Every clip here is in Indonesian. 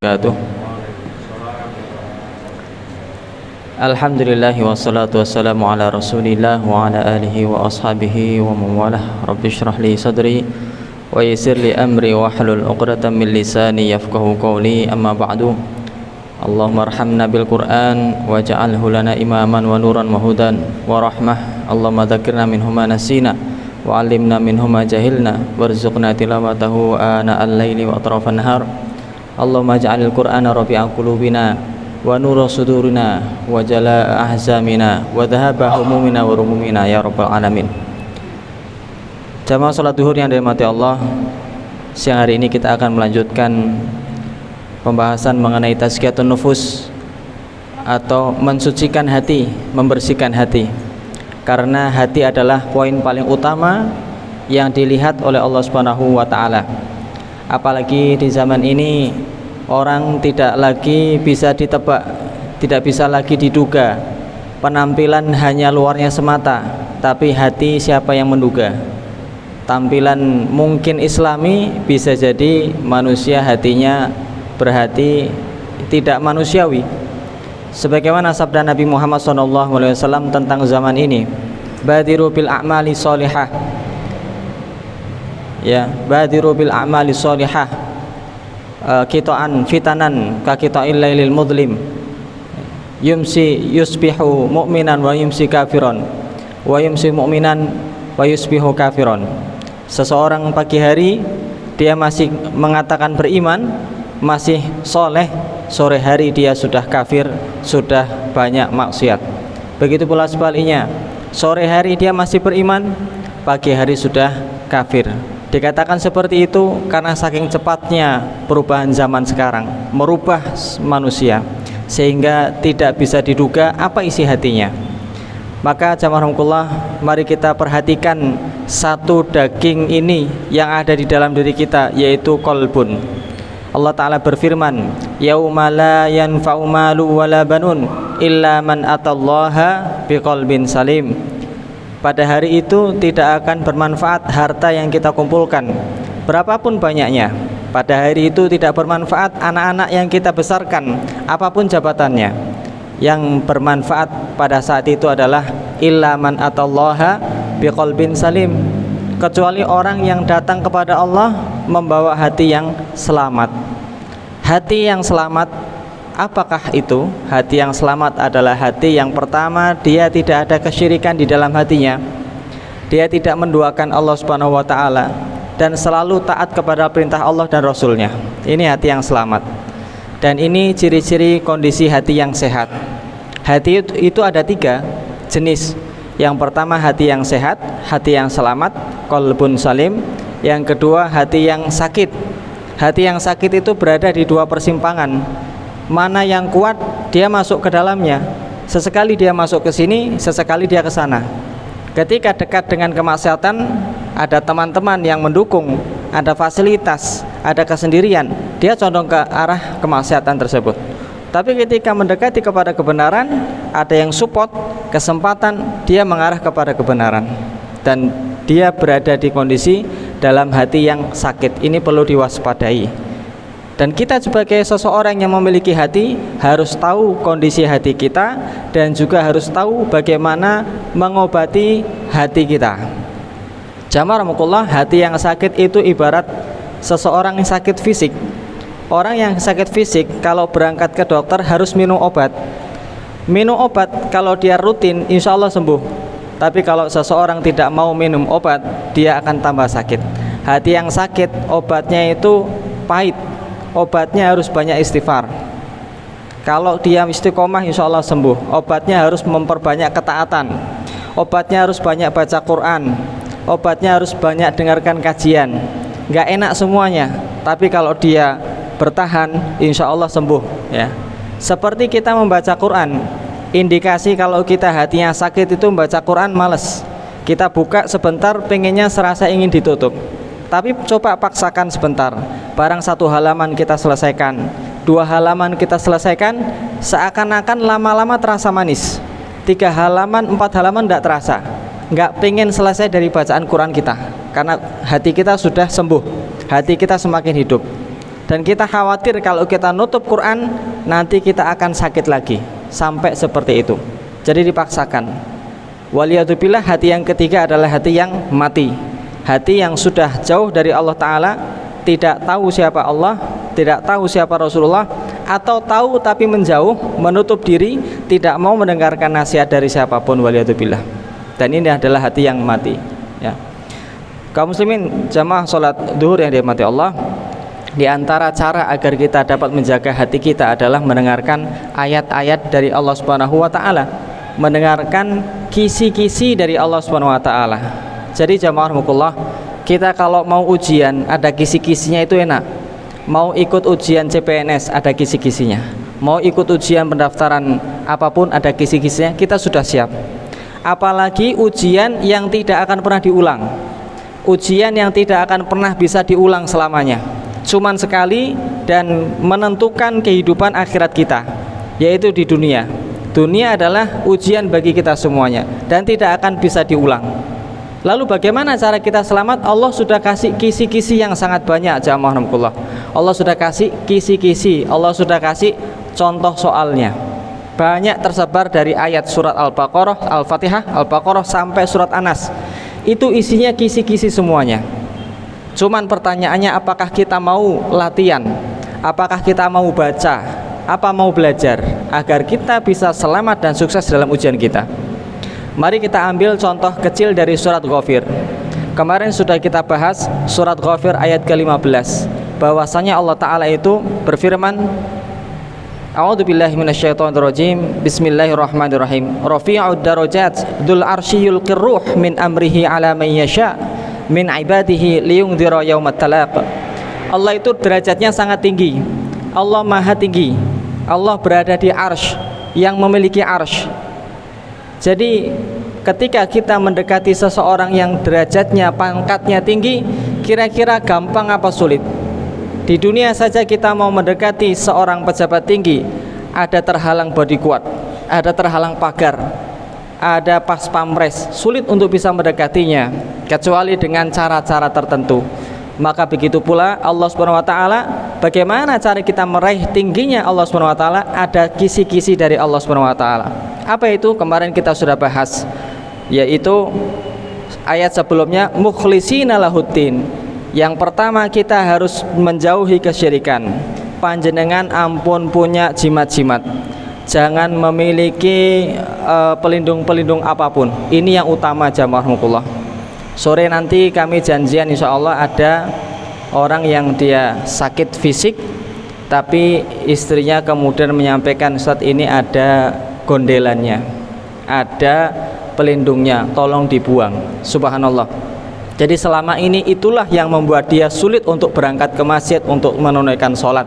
wabarakatuh. Alhamdulillahi wassalatu wassalamu ala rasulillah wa ala alihi wa ashabihi wa mawalah. Rabbi syrah li sadri wa yassir li amri wa hlul 'uqdatam min lisani yafqahu qawli. Amma ba'du. Allahumma arhamna bil Qur'an waj'alhu lana imaman wa nuran wa hudan wa rahmah. Allahumma dzakirna minhu ma nasina wa 'allimna minhu ma jahilna warzuqna tilawatahu ana al-laili wa atrafan nahar. Allahumma ij'alil Qur'ana rabi'a qulubina wa nura sudurina wa jalaa ahzamina wa dhahaba humumina wa rumumina ya rabbal alamin. Jamaah salat zuhur yang dirahmati Allah, siang hari ini kita akan melanjutkan pembahasan mengenai tazkiyatun nufus atau mensucikan hati, membersihkan hati. Karena hati adalah poin paling utama yang dilihat oleh Allah Subhanahu wa taala. Apalagi di zaman ini orang tidak lagi bisa ditebak, tidak bisa lagi diduga. Penampilan hanya luarnya semata, tapi hati siapa yang menduga? Tampilan mungkin islami, bisa jadi manusia hatinya berhati tidak manusiawi. Sebagaimana sabda Nabi Muhammad SAW tentang zaman ini, badiru bil a'mali sholihah. Ya, badiru bil a'mali sholihah. Qita'an fitanan ka qita'il lailil mudlim. Yumsi yusbihu mu'minan wa yumsi kafiron wa yumsi mu'minan wa yusbihu kafiron. Seseorang pagi hari dia masih mengatakan beriman, masih soleh, sore hari dia sudah kafir, sudah banyak maksiat. Begitu pula sebaliknya, sore hari dia masih beriman, pagi hari sudah kafir. Dikatakan seperti itu karena saking cepatnya perubahan zaman sekarang, merubah manusia sehingga tidak bisa diduga apa isi hatinya. Maka jamaah rahmatullah, mari kita perhatikan satu daging ini yang ada di dalam diri kita, yaitu qalbun. Allah Ta'ala berfirman, yauma la yanfa'u malu wala banun illa man atallaha biqalbin salim. Pada hari itu tidak akan bermanfaat harta yang kita kumpulkan, berapapun banyaknya. Pada hari itu tidak bermanfaat anak-anak yang kita besarkan, apapun jabatannya. Yang bermanfaat pada saat itu adalah illa man atallaha biqalbin salim, kecuali orang yang datang kepada Allah membawa hati yang selamat. Hati yang selamat, apakah itu? Hati yang selamat adalah hati yang pertama, dia tidak ada kesyirikan di dalam hatinya. Dia tidak menduakan Allah Subhanahu wa taala dan selalu taat kepada perintah Allah dan Rasulnya. Ini hati yang selamat. Dan ini ciri-ciri kondisi hati yang sehat. Hati itu ada 3 jenis. Yang pertama hati yang sehat, hati yang selamat, qalbun salim. Yang kedua hati yang sakit. Hati yang sakit itu berada di 2 persimpangan. Mana yang kuat dia masuk ke dalamnya. Sesekali dia masuk ke sini, sesekali dia ke sana. Ketika dekat dengan kemaksiatan, ada teman-teman yang mendukung, ada fasilitas, ada kesendirian, dia condong ke arah kemaksiatan tersebut. Tapi ketika mendekati kepada kebenaran, ada yang support, kesempatan, dia mengarah kepada kebenaran. Dan dia berada di kondisi dalam hati yang sakit. Ini perlu diwaspadai. Dan kita sebagai seseorang yang memiliki hati harus tahu kondisi hati kita dan juga harus tahu bagaimana mengobati hati kita. Jamaah rahmatullah, hati yang sakit itu ibarat seseorang yang sakit fisik. Orang yang sakit fisik kalau berangkat ke dokter harus minum obat. Minum obat kalau dia rutin insya Allah sembuh. Tapi kalau seseorang tidak mau minum obat, dia akan tambah sakit. Hati yang sakit obatnya itu pahit. Obatnya harus banyak istighfar. Kalau dia istiqomah insya Allah sembuh. Obatnya harus memperbanyak ketaatan. Obatnya harus banyak baca Quran. Obatnya harus banyak dengarkan kajian. Gak enak semuanya, tapi kalau dia bertahan insya Allah sembuh ya. Seperti kita membaca Quran, indikasi kalau kita hatinya sakit itu membaca Quran males. Kita buka sebentar pengennya serasa ingin ditutup. Tapi coba paksakan sebentar. Barang 1 halaman kita selesaikan, 2 halaman kita selesaikan, seakan-akan lama-lama terasa manis. 3 halaman, 4 halaman tidak terasa. Nggak pengen selesai dari bacaan Quran kita, karena hati kita sudah sembuh, hati kita semakin hidup. Dan kita khawatir kalau kita nutup Quran nanti kita akan sakit lagi, sampai seperti itu. Jadi dipaksakan. Waliyadzubillah, hati yang ketiga adalah hati yang mati. Hati yang sudah jauh dari Allah Ta'ala, tidak tahu siapa Allah, tidak tahu siapa Rasulullah, atau tahu tapi menjauh, menutup diri, tidak mau mendengarkan nasihat dari siapapun, waliyadzubillah. Dan ini adalah hati yang mati, ya. Kaum muslimin jamaah salat zuhur yang dirahmati Allah, di antara cara agar kita dapat menjaga hati kita adalah mendengarkan ayat-ayat dari Allah Subhanahu wa taala, mendengarkan kisi-kisi dari Allah Subhanahu wa taala. Jadi jamaah rahimakumullah, kita kalau mau ujian ada kisi-kisinya itu enak. Mau ikut ujian CPNS ada kisi-kisinya. Mau ikut ujian pendaftaran apapun ada kisi-kisinya, kita sudah siap. Apalagi ujian yang tidak akan pernah diulang. Ujian yang tidak akan pernah bisa diulang selamanya. Cuman sekali dan menentukan kehidupan akhirat kita, yaitu di dunia. Dunia adalah ujian bagi kita semuanya dan tidak akan bisa diulang. Lalu bagaimana cara kita selamat? Allah sudah kasih kisi-kisi yang sangat banyak, jamaah rahimakumullah. Allah sudah kasih kisi-kisi, Allah sudah kasih contoh soalnya. Banyak tersebar dari ayat surat Al-Baqarah, Al-Fatihah, Al-Baqarah sampai surat Anas. Itu isinya kisi-kisi semuanya. Cuman pertanyaannya, apakah kita mau latihan? Apakah kita mau baca? Apa mau belajar? Agar kita bisa selamat dan sukses dalam ujian kita. Mari kita ambil contoh kecil dari surat Ghafir. Kemarin sudah kita bahas surat Ghafir ayat ke-15, bahwasanya Allah Ta'ala itu berfirman, A'udzubillahi minasyaitonirrajim. Bismillahirrahmanirrahim. Rafi'ud darajat dzul arsy yulqir ruh min amrihi ala man yasha min ibadihi liyundzira yaumat talaq. Allah itu derajatnya sangat tinggi. Allah maha tinggi. Allah berada di arsy, yang memiliki arsy. Jadi ketika kita mendekati seseorang yang derajatnya, pangkatnya tinggi, kira-kira gampang apa sulit? Di dunia saja kita mau mendekati seorang pejabat tinggi, ada terhalang bodyguard, ada terhalang pagar, ada pas pamres, sulit untuk bisa mendekatinya kecuali dengan cara-cara tertentu. Maka begitu pula Allah Subhanahu wa taala, bagaimana cara kita meraih tingginya Allah Subhanahu wa taala? Ada kisi-kisi dari Allah Subhanahu wa taala. Apa itu? Kemarin kita sudah bahas, yaitu ayat sebelumnya, mukhlishina lahuddin. Yang pertama, kita harus menjauhi kesyirikan. Panjenengan ampun punya jimat-jimat, jangan memiliki pelindung-pelindung apapun. Ini yang utama, jamaah rahimakumullah. Sore nanti kami janjian, insya Allah ada orang yang dia sakit fisik, tapi istrinya kemudian menyampaikan, saat ini ada gondelannya, ada pelindungnya, tolong dibuang. Subhanallah. Jadi selama ini itulah yang membuat dia sulit untuk berangkat ke masjid untuk menunaikan sholat.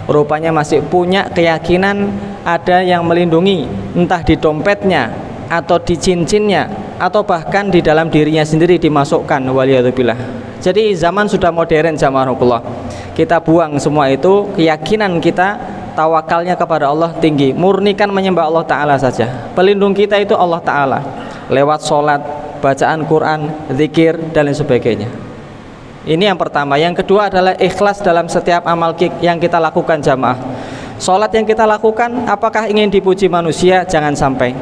Rupanya masih punya keyakinan ada yang melindungi, entah di dompetnya atau di cincinnya, atau bahkan di dalam dirinya sendiri dimasukkan, waliyadzubillah. Jadi zaman sudah modern, jamaah rahimakumullah. Kita buang semua itu, keyakinan kita, tawakalnya kepada Allah tinggi, murnikan menyembah Allah Ta'ala saja. Pelindung kita itu Allah Ta'ala, lewat sholat, bacaan Quran, zikir, dan lain sebagainya. Ini yang pertama. Yang kedua adalah ikhlas dalam setiap amal yang kita lakukan, jamaah. Sholat yang kita lakukan, apakah ingin dipuji manusia? Jangan sampai.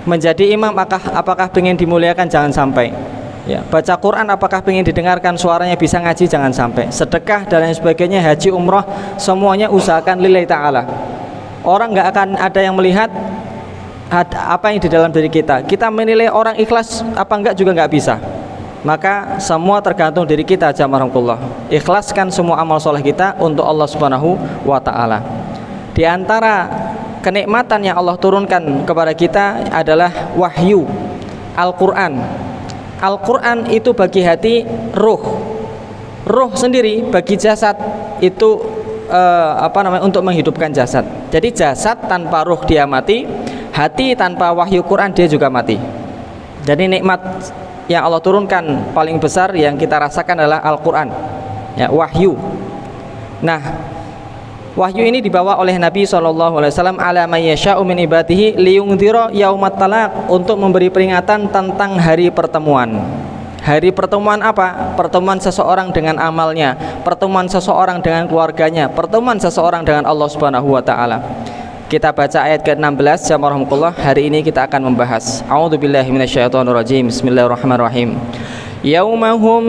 Menjadi imam, apakah ingin dimuliakan? Jangan sampai. Ya, baca Quran, apakah ingin didengarkan suaranya, bisa ngaji? Jangan sampai. Sedekah dan lain sebagainya, haji, umrah, semuanya usahakan lillahi ta'ala. Orang nggak akan ada yang melihat apa yang di dalam diri kita. Kita menilai orang ikhlas apa enggak juga enggak bisa. Maka semua tergantung diri kita, jamaah rahimakumullah. Ikhlaskan semua amal soleh kita untuk Allah Subhanahu wa ta'ala. Di antara kenikmatan yang Allah turunkan kepada kita adalah wahyu, Al-Quran. Al-Quran itu bagi hati ruh. Ruh sendiri bagi jasad itu untuk menghidupkan jasad. Jadi jasad tanpa ruh dia mati, hati tanpa wahyu Quran dia juga mati. Jadi nikmat yang Allah turunkan paling besar yang kita rasakan adalah Al-Quran, ya, wahyu. Nah, wahyu ini dibawa oleh Nabi SAW ala may yasha'u min ibadihi liyungdhira yaumat talaq, untuk memberi peringatan tentang hari pertemuan. Hari pertemuan apa? Pertemuan seseorang dengan amalnya, pertemuan seseorang dengan keluarganya, pertemuan seseorang dengan Allah Subhanahu wa taala. Kita baca ayat ke-16 Jazakumullah. Hari ini kita akan membahas A'udzubillahi minasyaitonirrajim. Bismillahirrahmanirrahim. Yaumahum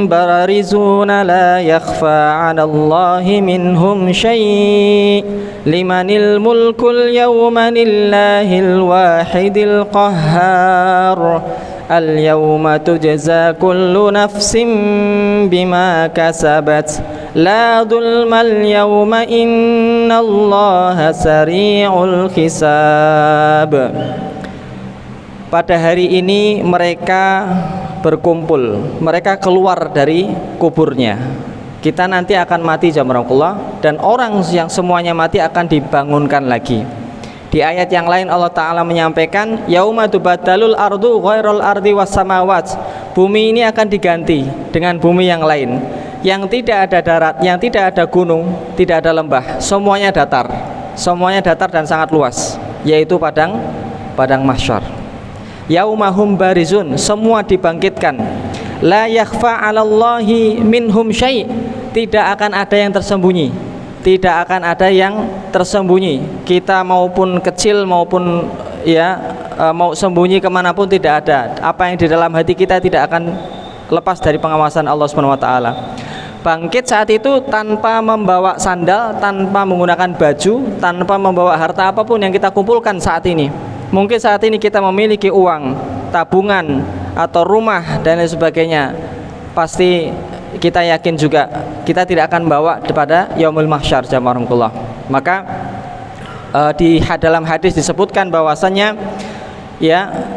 barizuna la yakhfa 'alallahi minhum syai' limanil mulkul yawma lillahil wahidil qahhar. Al-yawma tujza kullu nafsin bima kasabat la dhulmal yawma innallaha sari'ul hisab. Pada hari ini mereka berkumpul, mereka keluar dari kuburnya. Kita nanti akan mati jazakumullah, dan orang yang semuanya mati akan dibangunkan lagi. Di ayat yang lain Allah Ta'ala menyampaikan yauma tubaddalul ardu ghairal ardi was samawat. Bumi ini akan diganti dengan bumi yang lain, yang tidak ada darat, yang tidak ada gunung, tidak ada lembah, semuanya datar. Semuanya datar dan sangat luas, yaitu padang mahsyar. Yaumahum barizun, semua dibangkitkan. La yakhfa 'alallahi minhum syai', tidak akan ada yang tersembunyi. Tidak akan ada yang tersembunyi. Kita maupun kecil maupun mau sembunyi kemanapun tidak ada. Apa yang di dalam hati kita tidak akan lepas dari pengawasan Allah Subhanahu wa taala. Bangkit saat itu tanpa membawa sandal, tanpa menggunakan baju, tanpa membawa harta apapun yang kita kumpulkan saat ini. Mungkin saat ini kita memiliki uang, tabungan atau rumah dan lain sebagainya. Pasti kita yakin juga kita tidak akan bawa kepada yaumul mahsyar jazakumullah. Maka di dalam hadis disebutkan bahwasannya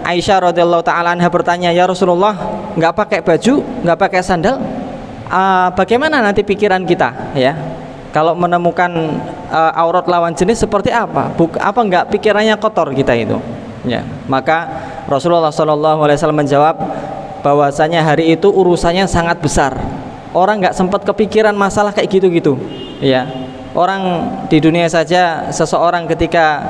Aisyah radhiyallahu taala anha bertanya, "Ya Rasulullah, enggak pakai baju, enggak pakai sandal, bagaimana nanti pikiran kita ya? Kalau menemukan aurat lawan jenis seperti apa? Apa enggak pikirannya kotor kita itu?" Ya. Maka Rasulullah sallallahu alaihi wasallam menjawab bahwasanya hari itu urusannya sangat besar. Orang nggak sempat kepikiran masalah kayak gitu-gitu, ya. Orang di dunia saja seseorang ketika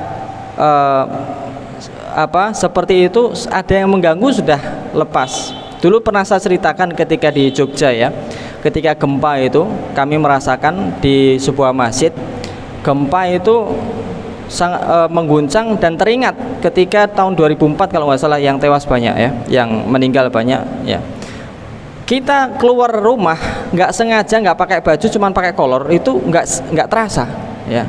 seperti itu ada yang mengganggu sudah lepas. Dulu pernah saya ceritakan ketika di Jogja ya, ketika gempa itu kami merasakan di sebuah masjid. Gempa itu sangat mengguncang dan teringat ketika tahun 2004 kalau nggak salah yang tewas banyak ya, yang meninggal banyak ya. Kita keluar rumah nggak sengaja, nggak pakai baju, cuman pakai kolor, itu nggak terasa ya.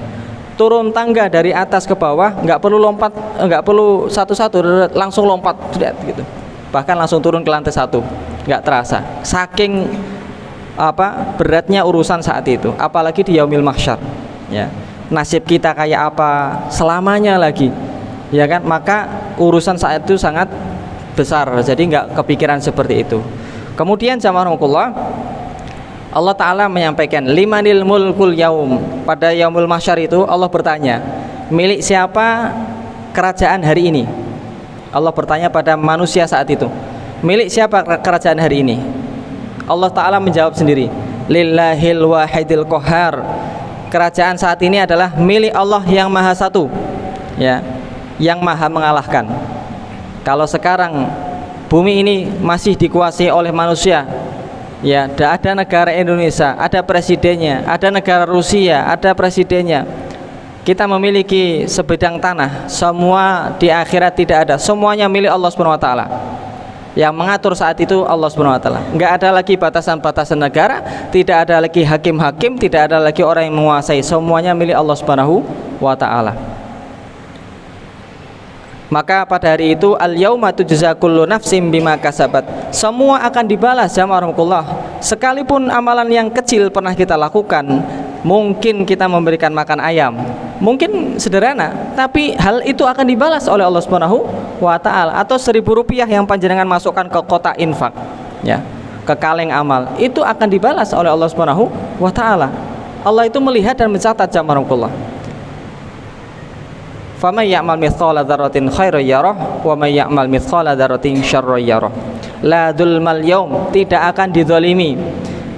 Turun tangga dari atas ke bawah nggak perlu lompat, nggak perlu satu-satu, langsung lompat gitu. Bahkan langsung turun ke lantai 1, nggak terasa. Saking beratnya urusan saat itu, apalagi di yaumil mahsyar ya. Nasib kita kayak apa selamanya lagi ya kan, maka urusan saat itu sangat besar, jadi nggak kepikiran seperti itu. Kemudian jazakumullah, Allah Ta'ala menyampaikan limanil mulkul yaum. Pada yaumul mahsyar itu Allah bertanya, milik siapa kerajaan hari ini? Allah bertanya pada manusia saat itu, milik siapa kerajaan hari ini? Allah Ta'ala menjawab sendiri, lillahil wahidil qahhar. Kerajaan saat ini adalah milik Allah yang maha satu ya, yang maha mengalahkan. Kalau sekarang bumi ini masih dikuasai oleh manusia ya, ada negara Indonesia, ada presidennya, ada negara Rusia, ada presidennya. Kita memiliki sebidang tanah, semua di akhirat tidak ada, semuanya milik Allah Subhanahu wa taala. Yang mengatur saat itu Allah Subhanahu wa taala. Enggak ada lagi batasan-batasan negara, tidak ada lagi hakim-hakim, tidak ada lagi orang yang menguasai, semuanya milik Allah Subhanahu wa taala. Maka pada hari itu al-yauma tujza kullu nafsin bima kasabat. Semua akan dibalas jazakumullah. Sekalipun amalan yang kecil pernah kita lakukan, mungkin kita memberikan makan ayam, mungkin sederhana, tapi hal itu akan dibalas oleh Allah Subhanahu wa taala. Atau 1.000 rupiah yang panjenengan masukkan ke kotak infak ya, ke kaleng amal, itu akan dibalas oleh Allah Subhanahu wa taala. Allah itu melihat dan mencatat jazakumullah. Faman ya'mal mithqala dzarratin khairan yarah wa may ya'mal mithqala dzarratin syarran yarah. La dzulmal yaum, tidak akan dizalimi.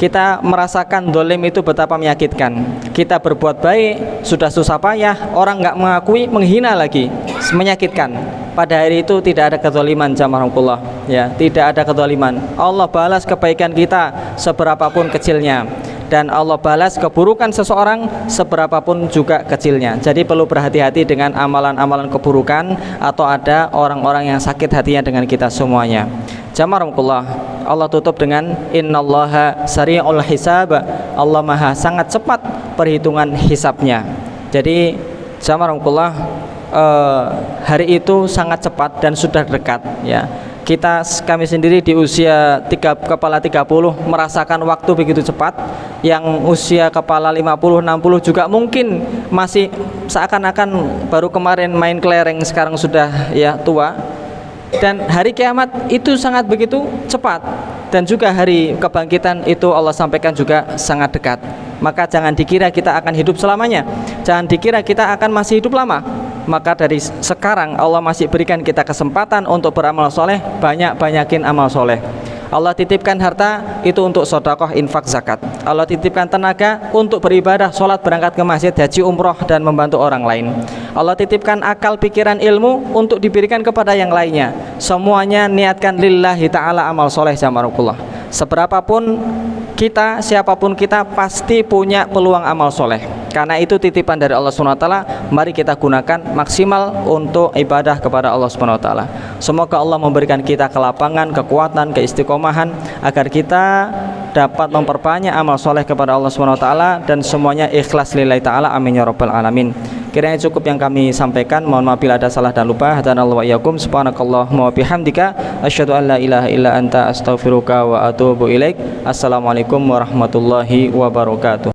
kita merasakan dolim itu betapa menyakitkan. Kita berbuat baik, sudah susah payah, orang nggak mengakui, menghina lagi, menyakitkan. Pada hari itu tidak ada kezaliman jamaahullah, ya, tidak ada kezaliman. Allah balas kebaikan kita seberapapun kecilnya, dan Allah balas keburukan seseorang seberapapun juga kecilnya. Jadi perlu berhati-hati dengan amalan-amalan keburukan, atau ada orang-orang yang sakit hatinya dengan kita semuanya. Jamaahullah, Allah tutup dengan innallaha sari'ul hisab. Allah maha sangat cepat perhitungan hisabnya. Jadi jamaahullah, hari itu sangat cepat dan sudah dekat, ya. Kami sendiri di usia kepala 30 merasakan waktu begitu cepat. Yang usia kepala 50, 60 juga mungkin masih seakan-akan baru kemarin main kelereng, sekarang sudah ya tua. Dan hari kiamat itu sangat begitu cepat, dan juga hari kebangkitan itu Allah sampaikan juga sangat dekat. Maka jangan dikira kita akan hidup selamanya, jangan dikira kita akan masih hidup lama. Maka dari sekarang Allah masih berikan kita kesempatan untuk beramal soleh, banyak-banyakin amal soleh. Allah titipkan harta itu untuk sedekah, infak, zakat. Allah titipkan tenaga untuk beribadah, sholat, berangkat ke masjid, haji, umroh, dan membantu orang lain. Allah titipkan akal, pikiran, ilmu untuk diberikan kepada yang lainnya. Semuanya niatkan lillahi ta'ala amal soleh jamaahullah. Seberapapun kita, siapapun kita, pasti punya peluang amal soleh. Karena itu titipan dari Allah SWT. Mari kita gunakan maksimal untuk ibadah kepada Allah SWT. Semoga Allah memberikan kita kelapangan, kekuatan, keistiqomahan, agar kita dapat memperbanyak amal soleh kepada Allah SWT, dan semuanya ikhlas lillahi ta'ala. Amin ya rabbal alamin. Kiranya cukup yang kami sampaikan. Mohon maaf bila ada salah dan lupa. Hadanallahu wa iyyakum. Subhanakallahumma wa bihamdika, asyhadu an la ilaha illa anta, astaghfiruka wa atubu ilaik. Assalamualaikum warahmatullahi wabarakatuh.